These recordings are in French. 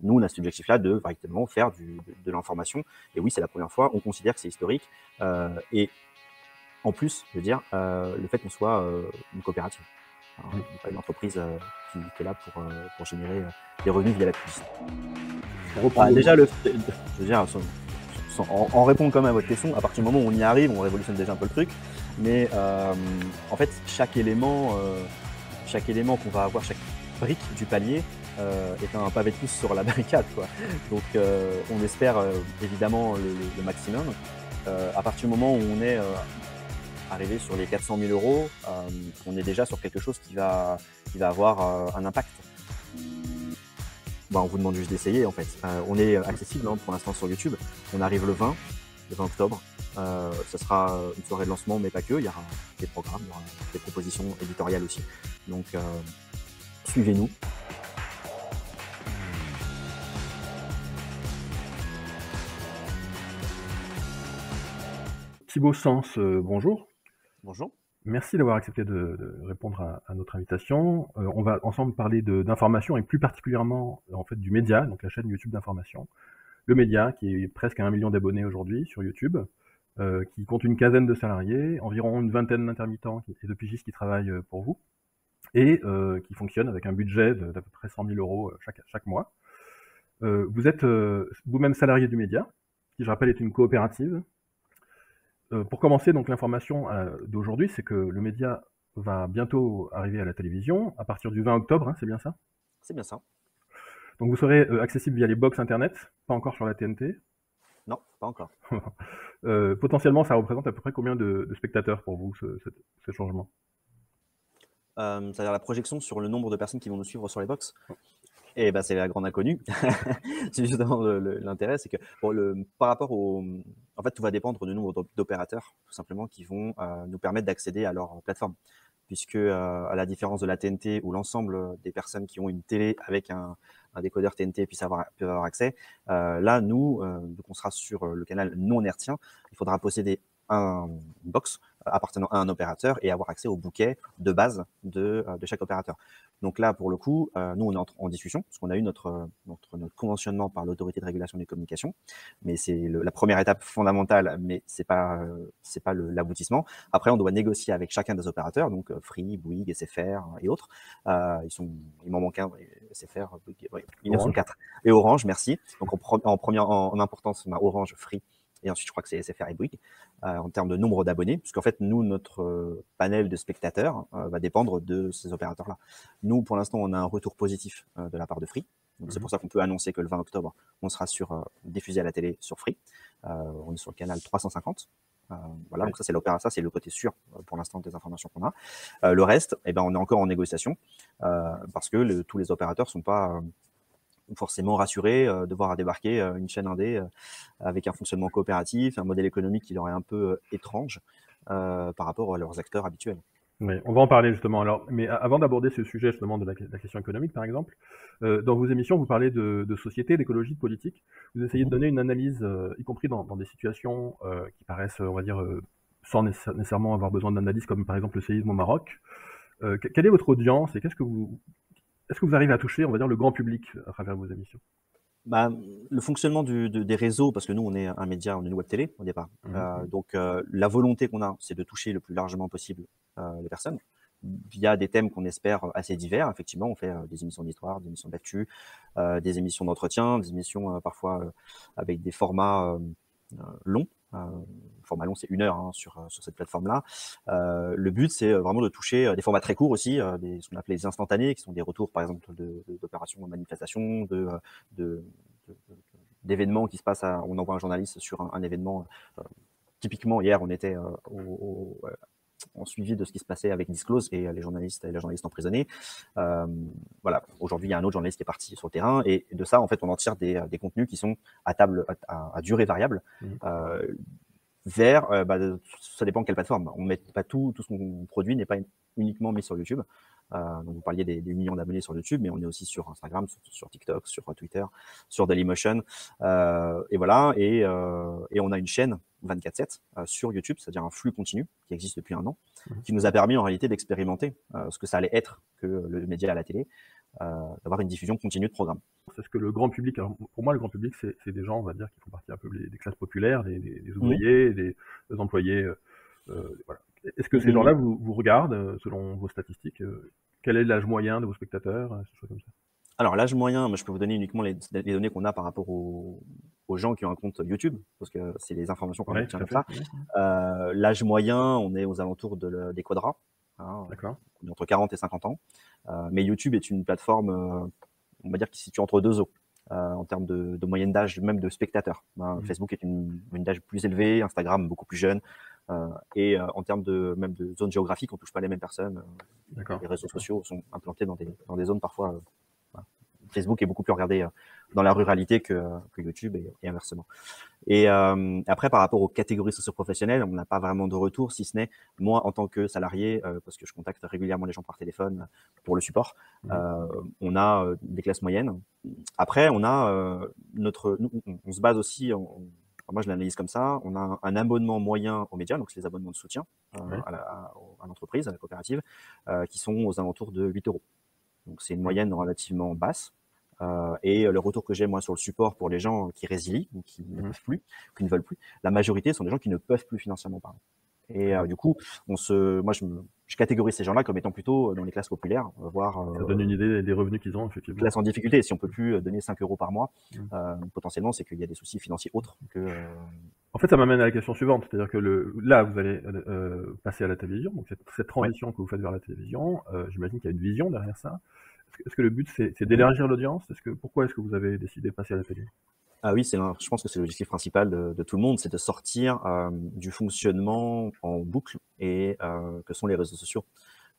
nous, on a cet objectif-là de véritablement faire de l'information. Et oui, c'est la première fois, on considère que c'est historique. Et en plus, je veux dire, le fait qu'on soit une coopérative, pas une entreprise qui est là pour générer des revenus via la publicité. Déjà, je veux dire, en répondant quand même à votre question, à partir du moment où on y arrive, on révolutionne déjà un peu le truc. Mais en fait, chaque élément qu'on va avoir, chaque brique du palier est un pavé de plus sur la barricade, quoi. Donc, on espère évidemment le maximum. À partir du moment où on est arrivé sur les 400 000 €, on est déjà sur quelque chose qui va avoir un impact. On vous demande juste d'essayer en fait. On est accessible pour l'instant sur YouTube. On arrive le 20 octobre. Ce sera une soirée de lancement, mais pas que. Il y aura des programmes, il y aura des propositions éditoriales aussi. Donc, suivez-nous. Thibaut Sens, bonjour. Bonjour. Merci d'avoir accepté de répondre à notre invitation. On va ensemble parler d'information et plus particulièrement en fait du média, donc la chaîne YouTube d'information. Le média qui est presque à 1 million d'abonnés aujourd'hui sur YouTube, qui compte une quinzaine de salariés, environ une vingtaine d'intermittents et de pigistes qui travaillent pour vous, et qui fonctionne avec un budget d'à peu près 100 000 € chaque mois. Vous êtes vous-même salarié du média, qui je rappelle est une coopérative. Pour commencer, donc l'information d'aujourd'hui, c'est que le média va bientôt arriver à la télévision, à partir du 20 octobre, c'est bien ça? C'est bien ça. Donc vous serez accessible via les box internet, pas encore sur la TNT? Non, pas encore. Potentiellement, ça représente à peu près combien de spectateurs pour vous, ce changement? C'est-à-dire la projection sur le nombre de personnes qui vont nous suivre sur les box. Et c'est la grande inconnue. C'est justement l'intérêt, c'est que par rapport en fait, tout va dépendre du nombre d'opérateurs, tout simplement, qui vont nous permettre d'accéder à leur plateforme. Puisque, à la différence de la TNT, où l'ensemble des personnes qui ont une télé avec un décodeur TNT peuvent avoir accès, là, nous, donc on sera sur le canal non hertzien, il faudra posséder une box appartenant à un opérateur et avoir accès au bouquet de base de chaque opérateur. Donc là, pour le coup, nous, on est en discussion, parce qu'on a eu notre conventionnement par l'autorité de régulation des communications, mais c'est la première étape fondamentale, mais c'est pas l'aboutissement. Après, on doit négocier avec chacun des opérateurs, donc Free, Bouygues, SFR et autres. Il m'en manque un, SFR, Bouygues, ils en sont 4. Et Orange, merci. Donc en importance, on a Orange, Free, et ensuite je crois que c'est SFR et Bouygues, en termes de nombre d'abonnés, puisqu'en fait, nous, notre panel de spectateurs va dépendre de ces opérateurs-là. Nous, pour l'instant, on a un retour positif de la part de Free. Donc c'est pour ça qu'on peut annoncer que le 20 octobre, on sera diffusé à la télé sur Free. On est sur le canal 350. Voilà, donc ça c'est le côté sûr pour l'instant des informations qu'on a. Le reste, on est encore en négociation parce que tous les opérateurs sont pas forcément rassurés de voir débarquer une chaîne indé avec un fonctionnement coopératif, un modèle économique qui leur est un peu étrange par rapport à leurs acteurs habituels. Oui, on va en parler justement. Alors, mais avant d'aborder ce sujet justement de la question économique, par exemple, dans vos émissions, vous parlez de société, d'écologie, de politique. Vous essayez de donner une analyse, y compris dans des situations qui paraissent, on va dire, sans nécessairement avoir besoin d'analyse, comme par exemple le séisme au Maroc. Quelle est votre audience et est-ce que vous arrivez à toucher, on va dire, le grand public à travers vos émissions? Le fonctionnement des réseaux, parce que nous, on est un média, on est une web télé au départ. Donc, la volonté qu'on a, c'est de toucher le plus largement possible les personnes via des thèmes qu'on espère assez divers. Effectivement, on fait des émissions d'histoire, des émissions d'actu, des émissions d'entretien, des émissions parfois avec des formats longs. Format long, c'est 1 heure sur cette plateforme-là. Le but, c'est vraiment de toucher des formats très courts aussi, ce qu'on appelle les instantanés, qui sont des retours, par exemple, d'opérations de manifestations, d'événements qui se passent. On envoie un journaliste sur un événement. Typiquement, hier, on était en suivi de ce qui se passait avec Disclose et les journalistes emprisonnés. Voilà. Aujourd'hui, il y a un autre journaliste qui est parti sur le terrain et de ça, en fait, on en tire des contenus qui sont à durée variable. Ça dépend de quelle plateforme. On met pas tout ce qu'on produit n'est pas uniquement mis sur YouTube. Donc vous parliez des millions d'abonnés sur YouTube, mais on est aussi sur Instagram, sur TikTok, sur Twitter, sur Dailymotion, et voilà. Et on a une chaîne 24/7 sur YouTube, c'est-à-dire un flux continu qui existe depuis 1 an, qui nous a permis en réalité d'expérimenter ce que ça allait être que le média à la télé. d'avoir une diffusion continue de programmes. C'est ce que le grand public, alors pour moi, le grand public, c'est des gens, on va dire, qui font partie un peu des classes populaires, des ouvriers, des employés. Voilà. Est-ce que ces gens-là vous regardent, selon vos statistiques quel est l'âge moyen de vos spectateurs, ces choses comme ça? Alors, l'âge moyen, moi, je peux vous donner uniquement les données qu'on a par rapport aux gens qui ont un compte YouTube, parce que c'est les informations qu'on obtient comme ça. L'âge moyen, on est aux alentours des quadras. Hein, D'accord. on est entre 40 et 50 ans. Mais YouTube est une plateforme, on va dire, qui se situe entre deux eaux. En termes de moyenne d'âge, même de spectateurs. Facebook est une âge plus élevée, Instagram beaucoup plus jeune. Et en termes même de zone géographique, on touche pas les mêmes personnes. Les réseaux sociaux sont implantés dans des zones parfois. Facebook est beaucoup plus regardé dans la ruralité que YouTube et inversement. Et après, par rapport aux catégories socio-professionnelles, on n'a pas vraiment de retour, si ce n'est moi en tant que salarié, parce que je contacte régulièrement les gens par téléphone pour le support. On a des classes moyennes. Après, on a on se base aussi, moi je l'analyse comme ça, on a un abonnement moyen aux médias, donc c'est les abonnements de soutien à l'entreprise, à la coopérative, qui sont aux alentours de 8 €. Donc c'est une moyenne relativement basse. Et le retour que j'ai moi sur le support pour les gens qui résilient ou qui ne peuvent plus, qui ne veulent plus, la majorité sont des gens qui ne peuvent plus financièrement parler. Et du coup, moi je catégorise ces gens-là comme étant plutôt dans les classes populaires, voire ça donne une idée des revenus qu'ils ont, effectivement. Classes en difficulté. Si on peut plus donner 5 € par mois, potentiellement, c'est qu'il y a des soucis financiers autres que. En fait, ça m'amène à la question suivante, c'est-à-dire que là, vous allez passer à la télévision, donc cette transition que vous faites vers la télévision, j'imagine qu'il y a une vision derrière ça. Est-ce que le but, c'est d'élargir l'audience? Pourquoi est-ce que vous avez décidé de passer à la télé? Ah oui, je pense que c'est l'objectif principal de tout le monde, c'est de sortir du fonctionnement en boucle et que sont les réseaux sociaux.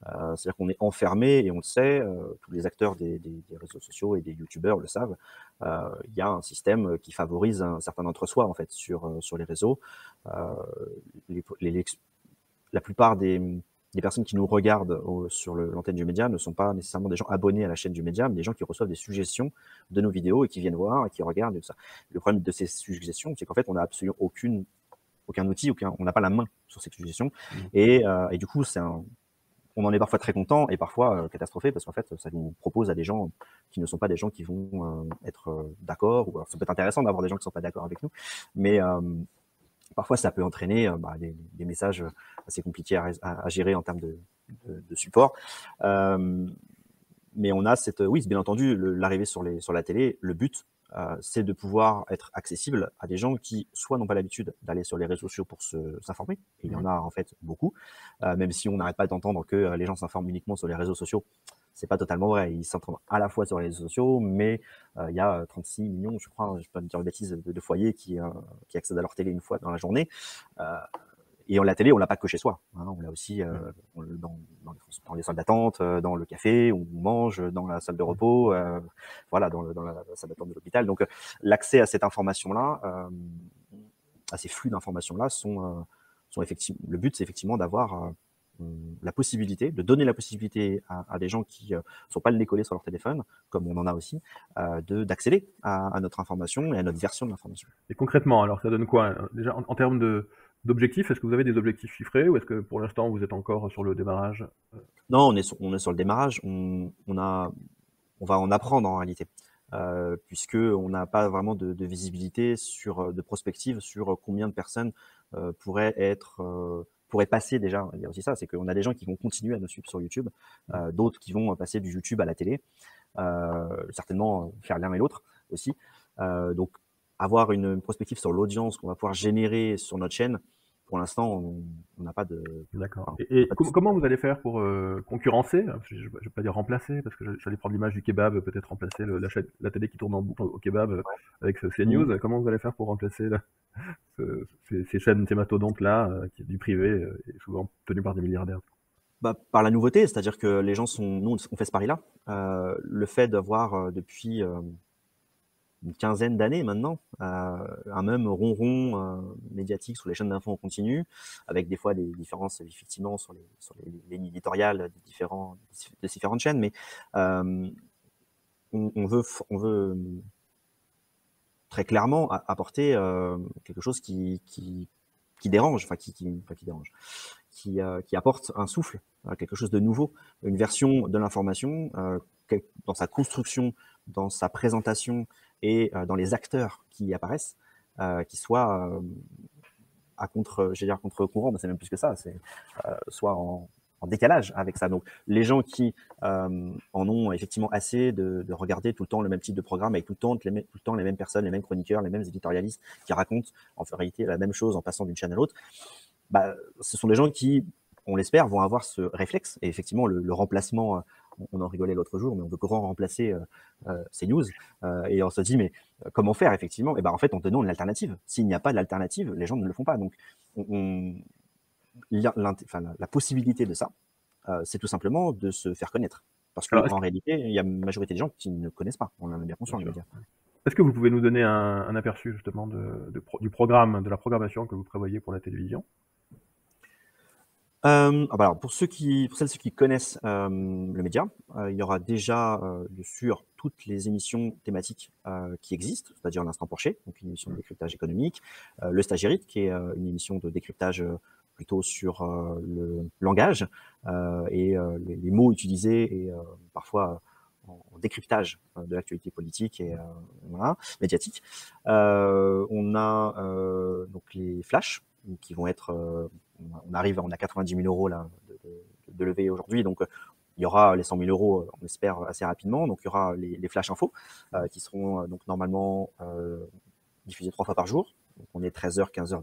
C'est-à-dire qu'on est enfermé et on le sait, tous les acteurs des réseaux sociaux et des youtubeurs le savent. Il y a un système qui favorise un certain entre-soi en fait sur les réseaux. La plupart des personnes qui nous regardent sur l'antenne du média ne sont pas nécessairement des gens abonnés à la chaîne du média, mais des gens qui reçoivent des suggestions de nos vidéos et qui viennent voir et qui regardent et tout ça. Le problème de ces suggestions, c'est qu'en fait, on n'a absolument aucun outil, on n'a pas la main sur ces suggestions. Et du coup, on en est parfois très content et parfois catastrophé parce qu'en fait, ça nous propose à des gens qui ne sont pas des gens qui vont être d'accord. Ou alors, ça peut être intéressant d'avoir des gens qui ne sont pas d'accord avec nous, mais parfois, ça peut entraîner des messages assez compliqués à gérer en termes de support. Mais on a oui, bien entendu, l'arrivée sur la télé, le but, c'est de pouvoir être accessible à des gens qui soit n'ont pas l'habitude d'aller sur les réseaux sociaux pour s'informer, et il y en a en fait beaucoup, même si on n'arrête pas d'entendre que les gens s'informent uniquement sur les réseaux sociaux. C'est pas totalement vrai. Ils s'informent à la fois sur les réseaux sociaux, mais il y a 36 millions, je crois, je ne vais pas dire de bêtises, de foyers qui accèdent à leur télé une fois dans la journée. Et la télé, on l'a pas que chez soi. Hein, on l'a aussi dans les salles d'attente, dans le café, où on mange, dans la salle de repos, voilà, dans la salle d'attente de l'hôpital. Donc, l'accès à cette information-là, à ces flux d'informations-là, sont effectivement. Le but, c'est effectivement d'avoir la possibilité, de donner la possibilité à des gens qui sont pas le nez collé sur leur téléphone, comme on en a aussi, d'accéder à notre information et à notre version de l'information. Et concrètement, alors, ça donne quoi? Déjà, en termes d'objectifs, est-ce que vous avez des objectifs chiffrés ou est-ce que pour l'instant vous êtes encore sur le démarrage? Non, on est sur le démarrage. On va en apprendre en réalité, puisque on n'a pas vraiment de visibilité de prospective sur combien de personnes pourraient passer déjà. Il y a aussi ça, c'est qu'on a des gens qui vont continuer à nous suivre sur YouTube, d'autres qui vont passer du YouTube à la télé, certainement faire l'un et l'autre aussi. Donc, avoir une prospective sur l'audience qu'on va pouvoir générer sur notre chaîne, pour l'instant, on n'a pas de. D'accord. Et comment vous allez faire pour concurrencer? Je ne vais pas dire remplacer, parce que j'allais prendre l'image du kebab, peut-être remplacer la télé qui tourne en boucle au kebab avec CNews. Comment vous allez faire pour remplacer ces chaînes, ces mastodontes-là, du privé, et souvent tenues par des milliardaires? Par la nouveauté, c'est-à-dire que les gens nous, on fait ce pari-là. Le fait d'avoir depuis une quinzaine d'années maintenant, un même ronron médiatique sur les chaînes d'infos en continu, avec des fois des différences effectivement sur les lignes éditoriales des différentes chaînes, mais on veut très clairement apporter quelque chose qui dérange, enfin qui dérange, qui apporte un souffle, quelque chose de nouveau, une version de l'information dans sa construction, dans sa présentation et dans les acteurs qui y apparaissent, qui soient contre-courant, mais c'est même plus que ça, c'est soit en décalage avec ça. Donc, les gens qui en ont effectivement assez de regarder tout le temps le même type de programme avec tout le temps les mêmes personnes, les mêmes chroniqueurs, les mêmes éditorialistes qui racontent en réalité la même chose en passant d'une chaîne à l'autre, ce sont des gens qui, on l'espère, vont avoir ce réflexe. Et effectivement, le remplacement, on en rigolait l'autre jour, mais on veut grand remplacer ces news. Et on se dit, mais comment faire effectivement? Et en fait, en donnant une alternative. S'il n'y a pas d'alternative, les gens ne le font pas. Donc, la possibilité de ça, c'est tout simplement de se faire connaître. Parce qu'en réalité, il y a une majorité des gens qui ne connaissent pas. On en est bien conscient, je veux dire. Est-ce que vous pouvez nous donner un aperçu justement du programme, de la programmation que vous prévoyez pour la télévision? Alors pour celles qui connaissent le média, il y aura déjà sur toutes les émissions thématiques qui existent, c'est-à-dire l'Instant Porcher, donc une émission de décryptage économique, le Stagiairite, qui est une émission de décryptage plutôt sur le langage et les mots utilisés et parfois en décryptage de l'actualité politique et médiatique. On a donc les flashs qui vont être, on a 90 000 euros là, de levée aujourd'hui, donc il y aura les 100 000 euros, on espère, assez rapidement. Donc il y aura les flash infos qui seront donc normalement diffusés 3 fois par jour. Donc on est 13h, 15h,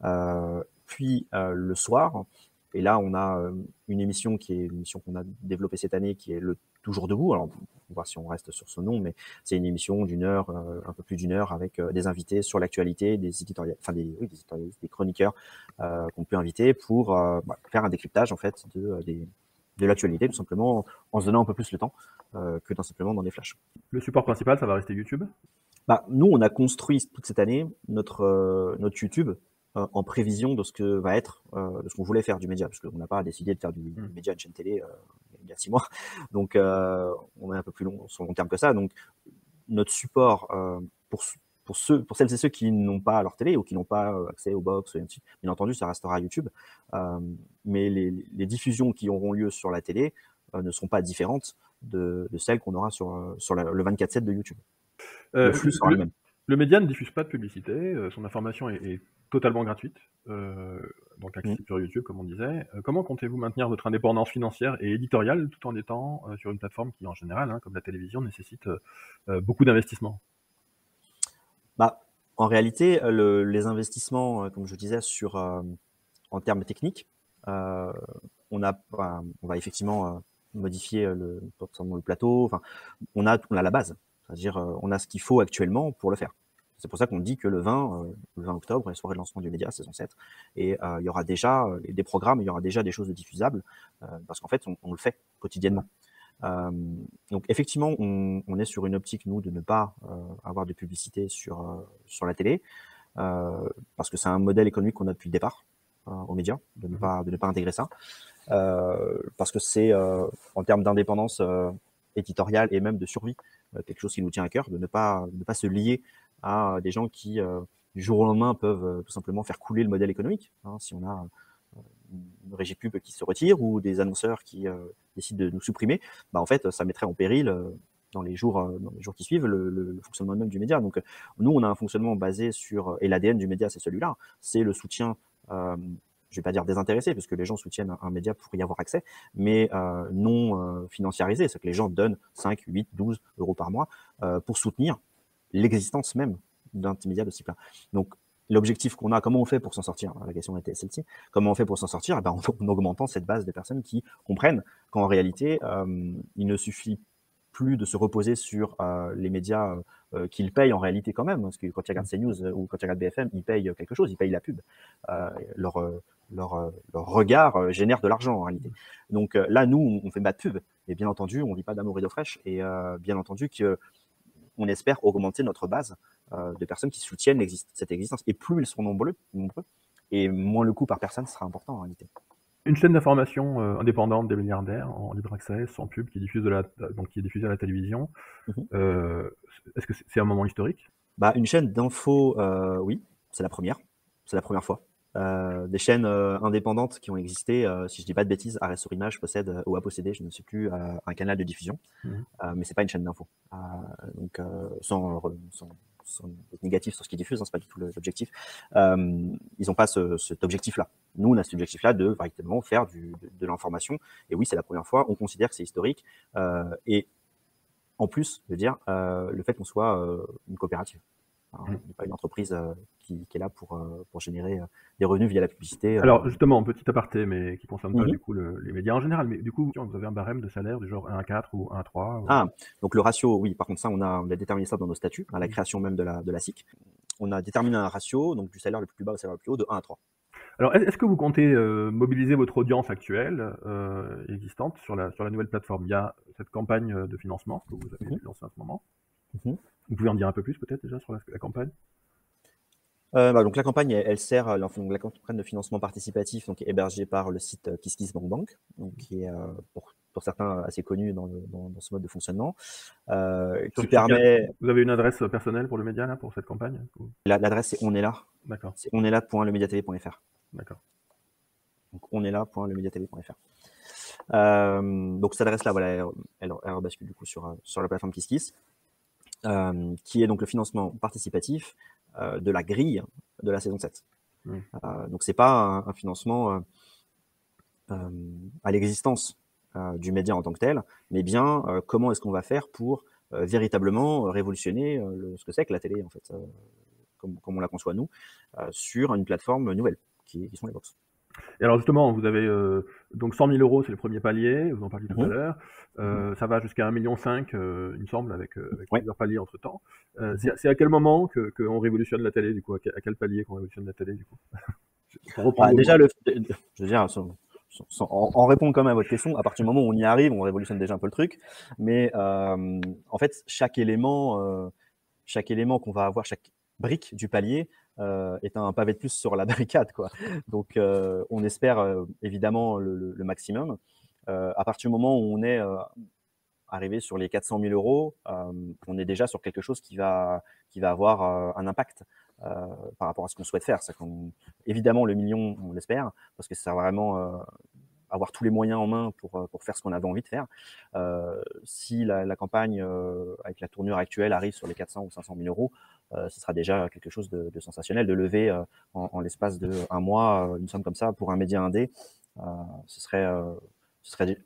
17h. Puis le soir, et là on a une émission qui est une émission qu'on a développée cette année, qui est le Toujours debout. Alors, on va voir si on reste sur ce nom, mais c'est une émission d'une heure, un peu plus d'une heure, avec des invités sur l'actualité, des éditorialistes, des chroniqueurs qu'on peut inviter pour faire un décryptage en fait de l'actualité, tout simplement en se donnant un peu plus le temps que simplement dans des flashs. Le support principal, ça va rester YouTube? Nous, on a construit toute cette année notre YouTube en prévision de ce que va être, de ce qu'on voulait faire du média, parce qu'on n'a pas décidé de faire du média, de chaîne télé il y a 6 mois. Donc, on est un peu plus long sur le long terme que ça. Donc, notre support pour celles et ceux qui n'ont pas leur télé ou qui n'ont pas accès aux box, bien entendu, ça restera YouTube. Mais les diffusions qui auront lieu sur la télé ne seront pas différentes de celles qu'on aura sur le 24/7 de YouTube. Le flux sera le même. Le média ne diffuse pas de publicité, son information est totalement gratuite, donc accessible sur YouTube, comme on disait. Comment comptez-vous maintenir votre indépendance financière et éditoriale tout en étant sur une plateforme qui, en général, comme la télévision, nécessite beaucoup d'investissements? En réalité, les investissements, comme je disais, en termes techniques, on va effectivement modifier le plateau. Enfin, on a la base, c'est-à-dire on a ce qu'il faut actuellement pour le faire. C'est pour ça qu'on dit que le 20 octobre est la soirée de lancement du média, saison 7, et il y aura déjà des programmes, il y aura déjà des choses de diffusables, parce qu'en fait, on le fait quotidiennement. Donc effectivement, on est sur une optique, nous, de ne pas avoir de publicité sur la télé, parce que c'est un modèle économique qu'on a depuis le départ aux médias, de ne pas intégrer ça, parce que c'est, en termes d'indépendance éditoriale et même de survie, quelque chose qui nous tient à cœur, de ne pas se lier à des gens qui, du jour au lendemain, peuvent tout simplement faire couler le modèle économique. Si on a une régie pub qui se retire ou des annonceurs qui décident de nous supprimer, en fait, ça mettrait en péril dans les jours qui suivent le fonctionnement même du média. Donc, nous, on a un fonctionnement basé sur, et l'ADN du média, c'est celui-là, c'est le soutien, je vais pas dire désintéressé, parce que les gens soutiennent un média pour y avoir accès, mais non financiarisé, c'est que les gens donnent 5, 8, 12 euros par mois pour soutenir l'existence même d'un média de ce type-là. Donc, l'objectif qu'on a, comment on fait pour s'en sortir? La question était celle-ci. Comment on fait pour s'en sortir? En augmentant cette base de personnes qui comprennent qu'en réalité, il ne suffit plus de se reposer sur les médias qu'ils payent en réalité quand même, parce que quand ils regardent CNews ou quand ils regardent BFM, ils payent quelque chose, ils payent la pub. Leur regard génère de l'argent en réalité. Donc là, nous, on fait pas de pub, et bien entendu, on vit pas d'amour et d'eau fraîche, et bien entendu qu'on espère augmenter notre base de personnes qui soutiennent cette existence. Et plus ils seront nombreux, et moins le coût par personne sera important en réalité. Une chaîne d'information indépendante des milliardaires, en libre accès, sans pub, qui est diffusée à la télévision. Est-ce que c'est un moment historique? Une chaîne d'info, oui, c'est la première fois. des chaînes indépendantes qui ont existé. Si je dis pas de bêtises, Arrêt sur Image possède ou a possédé, je ne sais plus, un canal de diffusion, mais c'est pas une chaîne d'info. Donc sans être négatif sur ce qu'ils diffusent, hein, c'est pas du tout l'objectif. Ils n'ont pas cet objectif-là. Nous, on a cet objectif-là de véritablement faire de l'information. Et oui, c'est la première fois. On considère que c'est historique. Et en plus, je veux dire, le fait qu'on soit une coopérative. On n'est pas une entreprise qui est là pour générer des revenus via la publicité. Alors justement, petit aparté, mais qui ne concerne pas du coup les médias en général, mais du coup, vous avez un barème de salaire du genre 1,4 ou 1,3 Ah, donc le ratio, oui, par contre ça, on a déterminé ça dans nos statuts, à la création même de la SIC. On a déterminé un ratio, donc du salaire le plus bas au salaire le plus haut, de 1 à 3. Alors, est-ce que vous comptez mobiliser votre audience actuelle, existante, sur la nouvelle plateforme? Il y a cette campagne de financement que vous avez lancée en ce moment. Vous pouvez en dire un peu plus peut-être déjà sur la campagne? Donc la campagne, elle sert, la campagne de financement participatif, donc hébergée par le site KissKissBankBank, donc qui est pour certains assez connu dans ce mode de fonctionnement, qui permet. Vous avez une adresse personnelle pour le média là pour cette campagne? L'adresse c'est on est là. D'accord. C'est onestla.lemediatv.fr. D'accord. Donc onestla.lemediatv.fr. Donc cette adresse là, voilà, elle bascule du coup sur la plateforme KissKiss, qui est donc le financement participatif de la grille de la saison 7. Donc c'est pas un financement à l'existence du média en tant que tel, mais bien comment est-ce qu'on va faire pour véritablement révolutionner ce que c'est que la télé, en fait, comme on la conçoit nous, sur une plateforme nouvelle, qui sont les box. Et alors justement, vous avez donc 100 000 €, c'est le premier palier, vous en parliez tout à l'heure. Ça va jusqu'à 1,5 million, il me semble, avec plusieurs paliers entre-temps. C'est à quel moment qu'on révolutionne la télé, du coup? À quel palier qu'on révolutionne la télé, du coup? Déjà, je veux dire, en répondant quand même à votre question, à partir du moment où on y arrive, on révolutionne déjà un peu le truc. Mais en fait, chaque élément qu'on va avoir, chaque brique du palier est un pavé de plus sur la barricade, quoi. Donc, on espère évidemment le maximum. À partir du moment où on est arrivé sur les 400 000 €, on est déjà sur quelque chose qui va avoir un impact par rapport à ce qu'on souhaite faire. Évidemment, le million, on l'espère, parce que ça sert vraiment avoir tous les moyens en main pour faire ce qu'on avait envie de faire. Si la campagne, avec la tournure actuelle, arrive sur les 400 ou 500 000 €, ce sera déjà quelque chose de sensationnel. De lever en l'espace d'un mois une somme comme ça pour un média indé, ce serait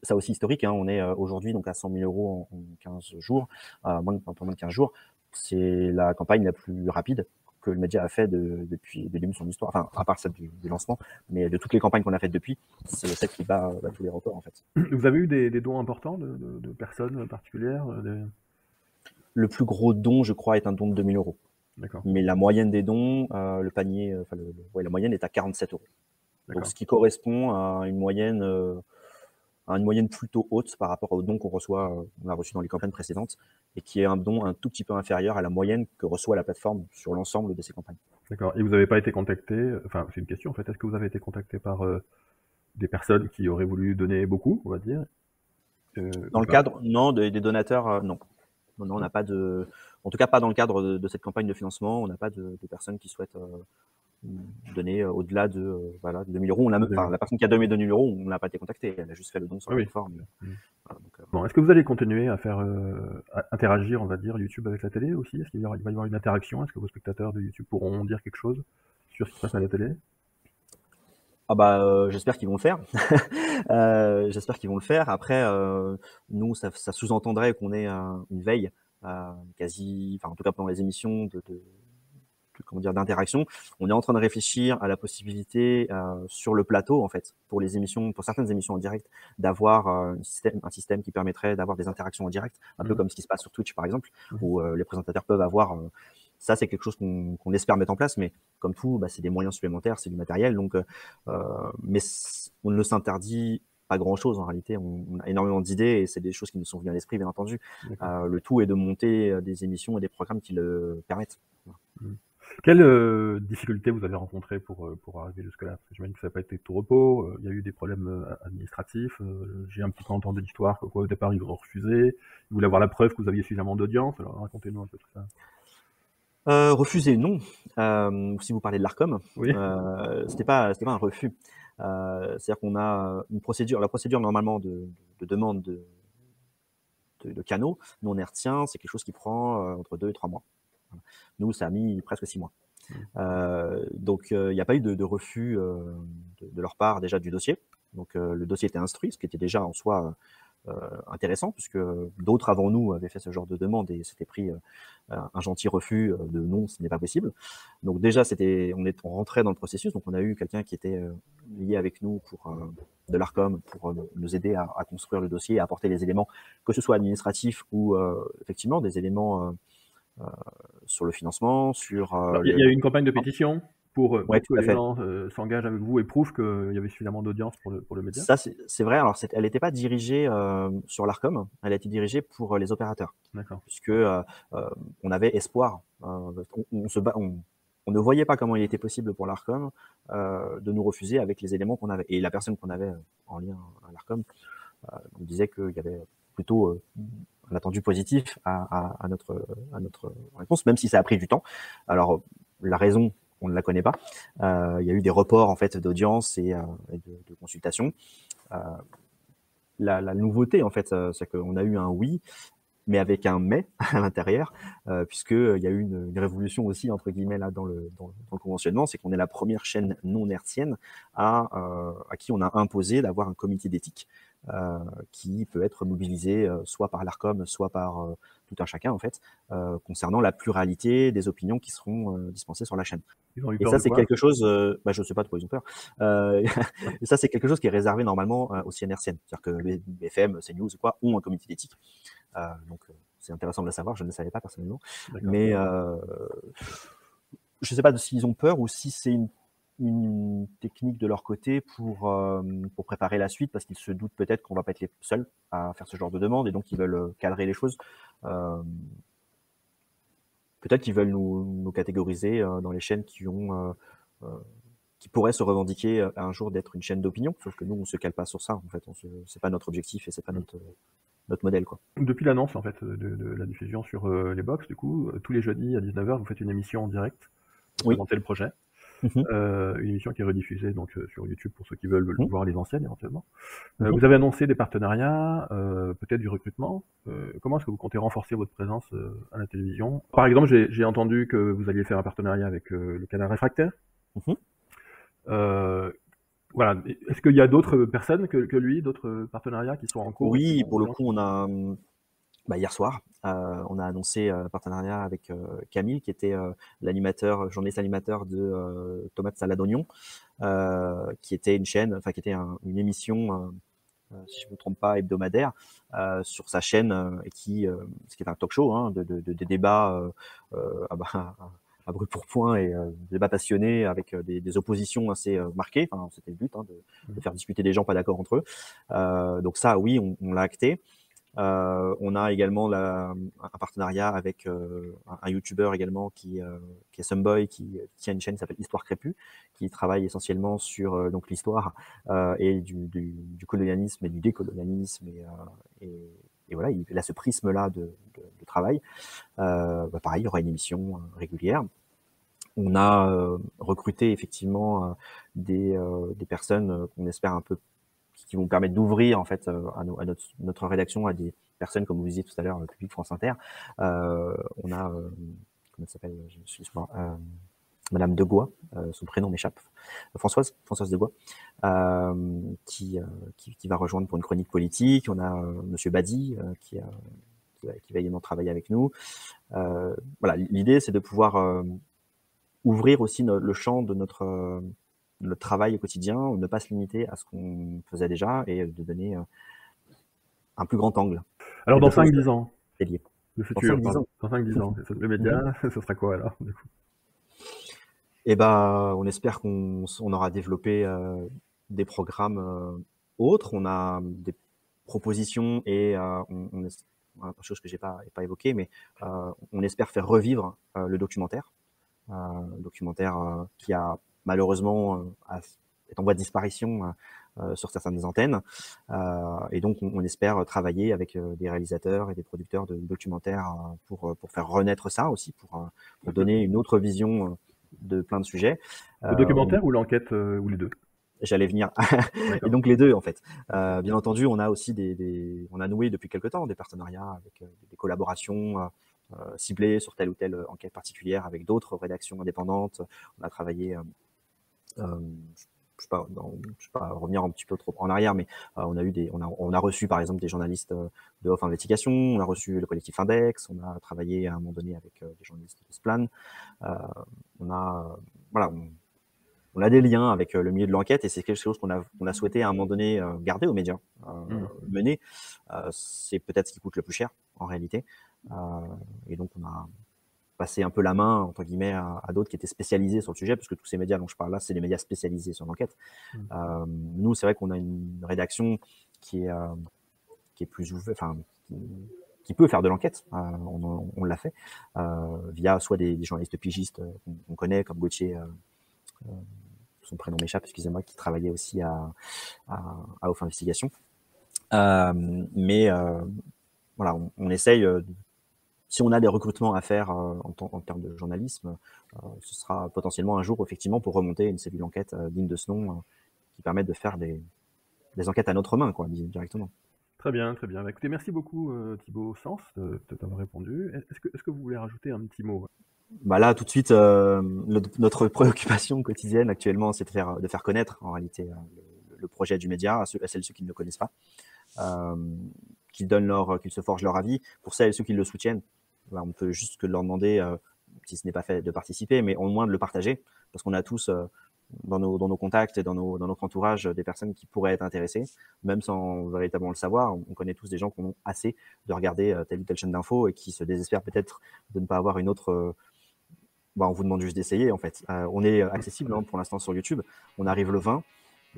ça aussi historique, hein. On est aujourd'hui donc à 100 000 € en 15 jours, un peu moins de 15 jours. C'est la campagne la plus rapide que le média a fait depuis le début de son histoire, enfin à part celle du lancement, mais de toutes les campagnes qu'on a faites depuis, c'est celle qui bat tous les records, en fait. Vous avez eu des dons importants de personnes particulières? Le plus gros don, je crois, est un don de 2 000 €. D'accord. Mais la moyenne des dons, le panier, enfin la moyenne est à 47 €. Donc ce qui correspond à une moyenne plutôt haute par rapport aux dons qu'on reçoit, on a reçu dans les campagnes précédentes, et qui est un don un tout petit peu inférieur à la moyenne que reçoit la plateforme sur l'ensemble de ses campagnes. D'accord. Et vous n'avez pas été contacté, enfin c'est une question en fait, est-ce que vous avez été contacté par des personnes qui auraient voulu donner beaucoup, on va dire? Dans le cadre, non, des donateurs, non. Non, on n'a pas de, en tout cas pas dans le cadre de cette campagne de financement, on n'a pas de personnes qui souhaitent donner au-delà de 2 000 €. La personne qui a donné 2 000 €, on n'a pas été contacté, elle a juste fait le don sur la plateforme. Bon, est-ce que vous allez continuer à faire interagir, on va dire, YouTube avec la télé aussi? Est-ce qu'il va y avoir une interaction? Est-ce que vos spectateurs de YouTube pourront dire quelque chose sur ce qui se passe à la télé? J'espère qu'ils vont le faire. J'espère qu'ils vont le faire. Après, nous, ça sous-entendrait qu'on ait une veille quasi, enfin en tout cas pendant les émissions comment dire, d'interaction. On est en train de réfléchir à la possibilité sur le plateau, en fait, pour certaines émissions en direct, d'avoir un système qui permettrait d'avoir des interactions en direct, un peu comme ce qui se passe sur Twitch par exemple, où les présentateurs peuvent avoir. Ça, c'est quelque chose qu'on espère mettre en place, mais comme tout, c'est des moyens supplémentaires, c'est du matériel, donc mais on ne s'interdit pas grand-chose en réalité. On a énormément d'idées et c'est des choses qui nous sont venues à l'esprit, bien entendu. Le tout est de monter des émissions et des programmes qui le permettent. Quelles difficultés vous avez rencontrées pour arriver jusque-là? Parce que j'imagine que ça n'a pas été de tout repos, il y a eu des problèmes administratifs, j'ai un petit peu entendu l'histoire qu'au départ ils vous ont refusé, ils voulaient avoir la preuve que vous aviez suffisamment d'audience, alors racontez-nous un peu tout ça. Refuser, non. si vous parlez de l'Arcom, Oui, c'était pas un refus. C'est-à-dire qu'on a une procédure, la procédure normalement de demande de canaux non hertziens, c'est quelque chose qui prend entre 2 et 3 mois. Voilà. Nous, ça a mis presque 6 mois. mmh, Donc, il n'y a pas eu de refus de leur part déjà du dossier. Donc, le dossier était instruit, ce qui était déjà en soi intéressant, puisque d'autres avant nous avaient fait ce genre de demande et s'étaient pris un gentil refus de non, ce n'est pas possible. Donc déjà, on rentrait dans le processus, donc on a eu quelqu'un qui était lié avec nous de l'Arcom pour nous aider à construire le dossier, à apporter les éléments, que ce soit administratifs ou effectivement des éléments sur le financement, sur alors il y a eu une campagne de pétition ouais, pour tout que à les fait. gens, s'engagent avec vous et prouvent qu'il y avait suffisamment d'audience pour le média? Ça, c'est vrai. Alors, elle n'était pas dirigée sur l'Arcom, elle a été dirigée pour les opérateurs, D'accord. puisque on avait espoir. On ne voyait pas comment il était possible pour l'Arcom de nous refuser avec les éléments qu'on avait. Et la personne qu'on avait en lien à l'Arcom nous disait qu'il y avait plutôt un attendu positif à notre réponse, même si ça a pris du temps. Alors, la raison, on ne la connaît pas. Il y a eu des reports en fait d'audience et de consultation. Euh, la nouveauté, en fait, c'est qu'on a eu un oui, mais avec un mais à l'intérieur, puisqu'il y a eu une révolution aussi, entre guillemets, là, dans le conventionnement, c'est qu'on est la première chaîne non hertzienne à qui on a imposé d'avoir un comité d'éthique qui peut être mobilisé soit par l'Arcom, soit par tout un chacun, en fait, concernant la pluralité des opinions qui seront dispensées sur la chaîne. Ils ont eu Et peur ça, de c'est quoi? quelque chose, je ne sais pas de quoi ils ont peur. Et ça, c'est quelque chose qui est réservé normalement aux chaînes hertziennes. C'est-à-dire que les BFM, CNews, quoi, ont un comité d'éthique. Donc, c'est intéressant de le savoir, je ne le savais pas personnellement. D'accord. Mais je ne sais pas s'ils ont peur ou si c'est une technique de leur côté pour préparer la suite, parce qu'ils se doutent peut-être qu'on ne va pas être les seuls à faire ce genre de demande, et donc ils veulent cadrer les choses. Euh, Peut-être qu'ils veulent nous catégoriser dans les chaînes qui pourraient se revendiquer un jour d'être une chaîne d'opinion, sauf que nous, on ne se cale pas sur ça. En fait, c'est pas notre objectif et c'est pas Mmh. notre modèle, quoi. Depuis l'annonce en fait de la diffusion sur les box, du coup, tous les jeudis à 19h, vous faites une émission en direct pour Oui. présenter le projet. Mhm. Une émission qui est rediffusée donc sur YouTube pour ceux qui veulent Mhm. voir les anciennes éventuellement. Mhm. Vous avez annoncé des partenariats, peut-être du recrutement. Comment est-ce que vous comptez renforcer votre présence à la télévision? Par exemple, j'ai entendu que vous alliez faire un partenariat avec le Canal Réfractaire. Mhm. Euh, voilà. Est-ce qu'il y a d'autres personnes que lui, d'autres partenariats qui sont en cours et qui Oui, vont pour se le lancer? coup, hier soir, on a annoncé un partenariat avec Camille, qui était journaliste animateur de Tomates Salade Oignon, qui était une chaîne, enfin qui était une émission, si je ne me trompe pas, hebdomadaire, sur sa chaîne, ce qui est un talk show, hein, de débats à brûle pour point et débats passionnés avec des oppositions assez marquées. Enfin, c'était le but, hein, de faire discuter des gens pas d'accord entre eux. Donc ça, oui, on l'a acté. On a également un partenariat avec un YouTuber également qui est Someboy, qui tient une chaîne qui s'appelle Histoire Crépue, qui travaille essentiellement sur donc l'histoire et du colonialisme et du décolonialisme et voilà, il a ce prisme-là de travail. Pareil, il y aura une émission régulière. On a recruté effectivement des personnes qu'on espère un peu qui vont permettre d'ouvrir en fait à notre rédaction à des personnes comme vous disiez tout à l'heure, le public France Inter. On a comment elle s'appelle, Madame Degois, son prénom m'échappe, Françoise Degois, qui va rejoindre pour une chronique politique. On a Monsieur Badi qui va également travailler avec nous. Voilà, l'idée c'est de pouvoir ouvrir aussi le champ de notre travail au quotidien, ne pas se limiter à ce qu'on faisait déjà et de donner un plus grand angle Alors et dans de choses 5-10 ans, liées. le Dans futur, 5-10 pardon. ans. Dans 5-10 ans, le média, ce sera quoi alors, du coup? Et ben, on espère qu'on aura développé des programmes autres. On a des propositions et une chose que j'ai pas évoquée, mais on espère faire revivre le documentaire. Documentaire qui a malheureusement est en voie de disparition sur certaines antennes. Et donc, on espère travailler avec des réalisateurs et des producteurs de documentaires pour faire renaître ça aussi, pour donner une autre vision de plein de sujets. Le documentaire ou l'enquête, ou les deux? J'allais venir. Et donc les deux, en fait. Bien entendu, on a aussi on a noué depuis quelque temps des partenariats avec des collaborations ciblées sur telle ou telle enquête particulière avec d'autres rédactions indépendantes. On a travaillé, je sais pas, je sais pas revenir un petit peu trop en arrière, mais on a reçu par exemple des journalistes de Off Investigation, on a reçu le collectif Index, on a travaillé à un moment donné avec des journalistes de Splan. Voilà. On a des liens avec le milieu de l'enquête et c'est quelque chose qu'on a souhaité à un moment donné garder aux médias, mener. C'est peut-être ce qui coûte le plus cher en réalité. Et donc on a passé un peu la main entre guillemets à d'autres qui étaient spécialisés sur le sujet, parce que tous ces médias dont je parle là, c'est des médias spécialisés sur l'enquête. Nous, c'est vrai qu'on a une rédaction qui est plus ouverte, enfin qui peut faire de l'enquête. On l'a fait via soit des journalistes pigistes qu'on connaît comme Gauthier. Son prénom m'échappe, excusez-moi, qui travaillait aussi à Off Investigation. Mais voilà, on essaye, si on a des recrutements à faire en termes de journalisme, ce sera potentiellement un jour, effectivement, pour remonter une cellule d'enquête digne de ce nom, qui permette de faire des enquêtes à notre main, quoi, directement. Très bien, très bien. Bah, écoutez, merci beaucoup Thibaut Sens de t'avoir répondu. Est-ce que vous voulez rajouter un petit mot? Bah là, tout de suite, notre préoccupation quotidienne actuellement, c'est de faire connaître en réalité le projet du média à celles et ceux qui ne le connaissent pas, qu'ils se forgent leur avis. Pour celles et ceux qui le soutiennent, bah, on ne peut juste que leur demander, si ce n'est pas fait, de participer, mais au moins de le partager, parce qu'on a tous dans nos contacts et dans notre entourage des personnes qui pourraient être intéressées, même sans véritablement le savoir. On connaît tous des gens qui ont assez de regarder telle ou telle chaîne d'infos et qui se désespèrent peut-être de ne pas avoir une autre. On vous demande juste d'essayer, en fait. On est accessible pour l'instant sur YouTube. On arrive le 20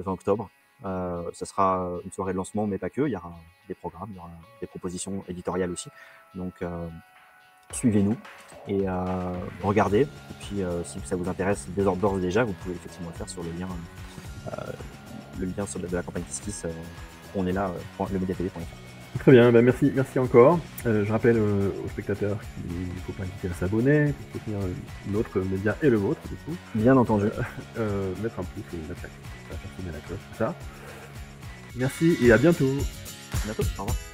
octobre. Ça sera une soirée de lancement, mais pas que. Il y aura des programmes, il y aura des propositions éditoriales aussi. Donc, suivez-nous et regardez. Et puis, si ça vous intéresse d'ores et déjà, vous pouvez effectivement le faire sur le lien de la campagne KissKiss. On est là, lemediatv.fr. Très bien, bah merci encore. Je rappelle aux spectateurs qu'il ne faut pas hésiter à s'abonner, pour soutenir notre média et le vôtre, du coup. Bien entendu. Mettre un pouce, mettre la cloche, tout ça. Merci et à bientôt. À bientôt, au revoir.